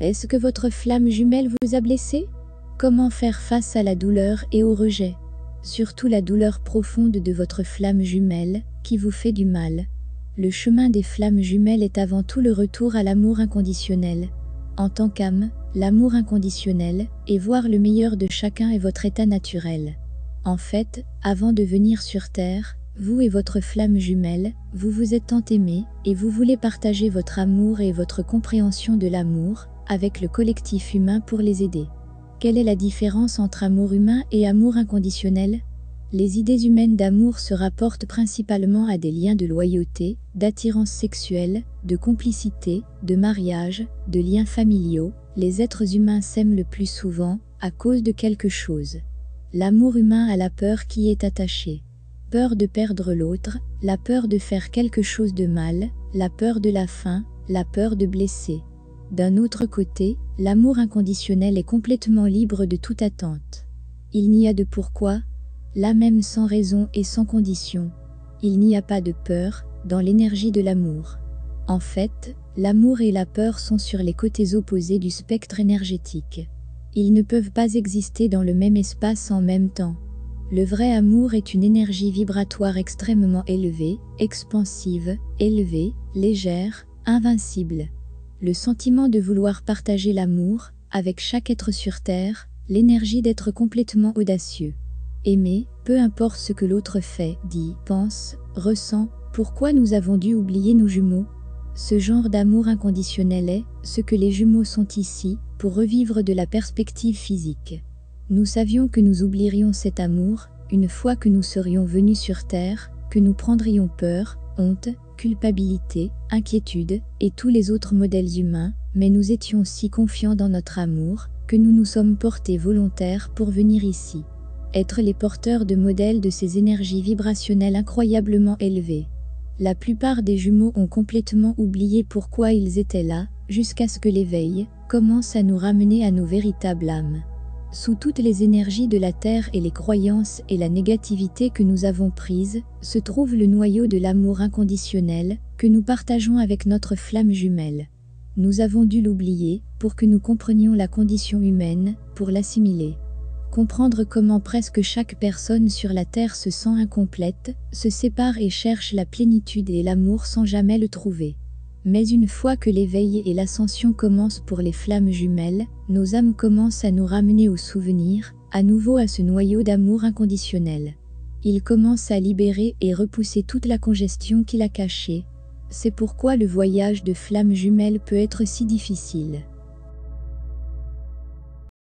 Est-ce que votre flamme jumelle vous a blessé? Comment faire face à la douleur et au rejet? Surtout la douleur profonde de votre flamme jumelle, qui vous fait du mal. Le chemin des flammes jumelles est avant tout le retour à l'amour inconditionnel. En tant qu'âme, l'amour inconditionnel, et voir le meilleur de chacun est votre état naturel. En fait, avant de venir sur Terre, vous et votre flamme jumelle, vous vous êtes tant aimés, et vous voulez partager votre amour et votre compréhension de l'amour, avec le collectif humain pour les aider. Quelle est la différence entre amour humain et amour inconditionnel? Les idées humaines d'amour se rapportent principalement à des liens de loyauté, d'attirance sexuelle, de complicité, de mariage, de liens familiaux. Les êtres humains s'aiment le plus souvent, à cause de quelque chose. L'amour humain a la peur qui est attachée. Peur de perdre l'autre, la peur de faire quelque chose de mal, la peur de la faim, la peur de blesser. D'un autre côté, l'amour inconditionnel est complètement libre de toute attente. Il n'y a de pourquoi, là même sans raison et sans condition. Il n'y a pas de peur, dans l'énergie de l'amour. En fait, l'amour et la peur sont sur les côtés opposés du spectre énergétique. Ils ne peuvent pas exister dans le même espace en même temps. Le vrai amour est une énergie vibratoire extrêmement élevée, expansive, élevée, légère, invincible. Le sentiment de vouloir partager l'amour, avec chaque être sur Terre, l'énergie d'être complètement audacieux. Aimer, peu importe ce que l'autre fait, dit, pense, ressent. Pourquoi nous avons dû oublier nos jumeaux? Ce genre d'amour inconditionnel est ce que les jumeaux sont ici, pour revivre de la perspective physique. Nous savions que nous oublierions cet amour, une fois que nous serions venus sur Terre, que nous prendrions peur, honte, culpabilité, inquiétude, et tous les autres modèles humains, mais nous étions si confiants dans notre amour, que nous nous sommes portés volontaires pour venir ici. Être les porteurs de modèles de ces énergies vibrationnelles incroyablement élevées. La plupart des jumeaux ont complètement oublié pourquoi ils étaient là, jusqu'à ce que l'éveil commence à nous ramener à nos véritables âmes. Sous toutes les énergies de la Terre et les croyances et la négativité que nous avons prises, se trouve le noyau de l'amour inconditionnel que nous partageons avec notre flamme jumelle. Nous avons dû l'oublier pour que nous comprenions la condition humaine, pour l'assimiler. Comprendre comment presque chaque personne sur la Terre se sent incomplète, se sépare et cherche la plénitude et l'amour sans jamais le trouver. Mais une fois que l'éveil et l'ascension commencent pour les flammes jumelles, nos âmes commencent à nous ramener au souvenir, à nouveau à ce noyau d'amour inconditionnel. Ils commencent à libérer et repousser toute la congestion qu'il a cachée. C'est pourquoi le voyage de flammes jumelles peut être si difficile.